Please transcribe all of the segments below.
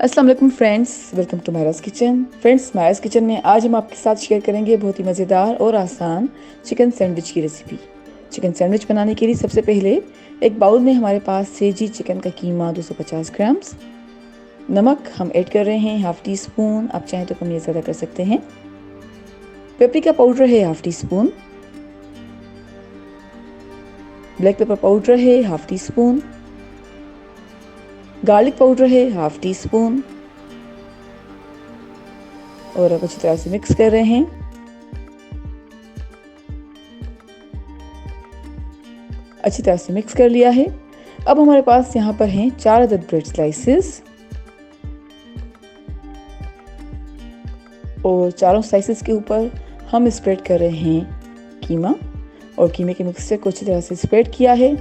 अस्सलाम वालेकुम friends, welcome to Mairaj kitchen. Friends, Mairaj kitchen में आज हम आपके साथ शेयर करेंगे बहुत ही मज़ेदार और आसान चिकन सैंडविच की रेसिपी। चिकन सैंडविच बनाने के लिए सबसे पहले एक बाउल में हमारे पास सेजी चिकन का कीमा 250 ग्राम्स, नमक हम ऐड कर रहे हैं हाफ टी स्पून, आप चाहें तो कम या ज़्यादा कर सकते हैं। पेपरिका पाउडर है half teaspoon, black pepper powder है half teaspoon, garlic powder है हाफ टी स्पून। और अब अच्छी तरह से मिक्स कर रहे हैं। अच्छी तरह से मिक्स कर लिया है। अब हमारे पास यहाँ पर हैं 4 अदद ब्रेड स्लाइसेस और चारों स्लाइसेस के ऊपर हम स्प्रेड कर रहे हैं कीमा और कीमे के मिक्सचर को अच्छी तरह से स्प्रेड किया है।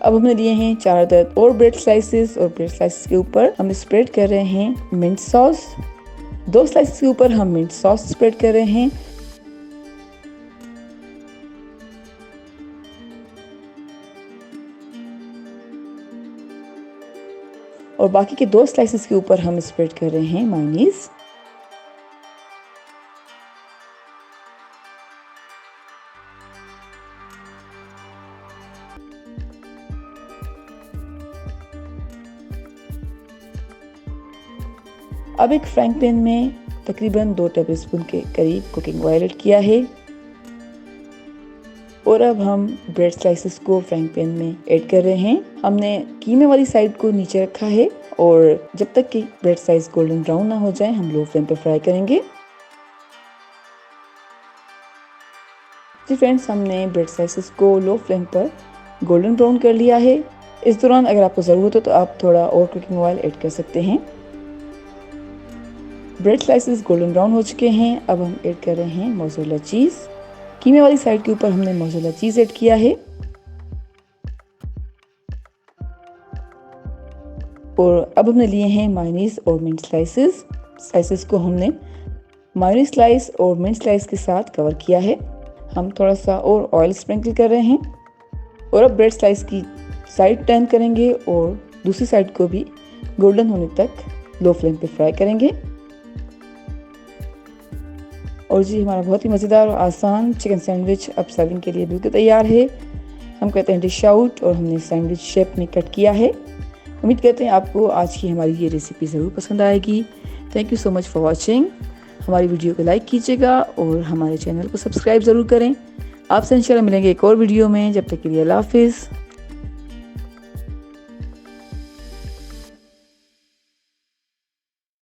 अब हमने लिए हैं 4 अदद और ब्रेड स्लाइसेस और ब्रेड स्लाइसेस के ऊपर हम स्प्रेड कर रहे हैं मिंट सॉस। 2 स्लाइसेस के ऊपर हम मिंट सॉस स्प्रेड कर रहे हैं। और बाकी के 2 स्लाइसेस के ऊपर हम स्प्रेड कर रहे हैं मायोनीज। अब एक फ्राइंग पैन में तकरीबन 2 टेबलस्पून के करीब कुकिंग ऑयल ऐड किया है और अब हम ब्रेड स्लाइसेस को फ्राइंग पैन में ऐड कर रहे हैं। हमने कीमे वाली साइड को नीचे रखा है और जब तक कि ब्रेड स्लाइस गोल्डन ब्राउन ना हो जाए हम लो फ्लेम पर फ्राई करेंगे। जी फ्रेंड्स, हमने ब्रेड स्लाइसेस को लो फ्लेम पर गोल्डन ब्राउन कर लिया है। इस दौरान अगर आपको ज़रूरत हो तो आप थोड़ा और कुकिंग ऑयल ऐड कर सकते हैं। ब्रेड स्लाइसेस गोल्डन ब्राउन हो चुके हैं। अब हम ऐड कर रहे हैं मोज़रेला चीज़। कीमे वाली साइड के ऊपर हमने मोज़रेला चीज़ ऐड किया है और अब हमने लिए हैं मायोनीज और मिंट स्लाइसेस। स्लाइसेस को हमने मायोनीज स्लाइस और मिंट स्लाइस के साथ कवर किया है। हम थोड़ा सा और ऑयल स्प्रिंकल कर रहे हैं और अब ब्रेड स्लाइस की साइड टर्न करेंगे और दूसरी साइड को भी गोल्डन होने तक लो फ्लेम पे फ्राई करेंगे। और जी, हमारा बहुत ही मज़ेदार और आसान चिकन सैंडविच अब सर्विंग के लिए बिल्कुल तैयार है। हम कहते हैं डिश आउट और हमने सैंडविच शेप में कट किया है। उम्मीद करते हैं आपको आज की हमारी ये रेसिपी ज़रूर पसंद आएगी। Thank you so much for watching. हमारी वीडियो को लाइक कीजिएगा और हमारे चैनल को सब्सक्राइब ज़रूर करें। आपसे इंशाल्लाह मिलेंगे एक और वीडियो में। जब तक के लिए अल्लाह हाफिज़।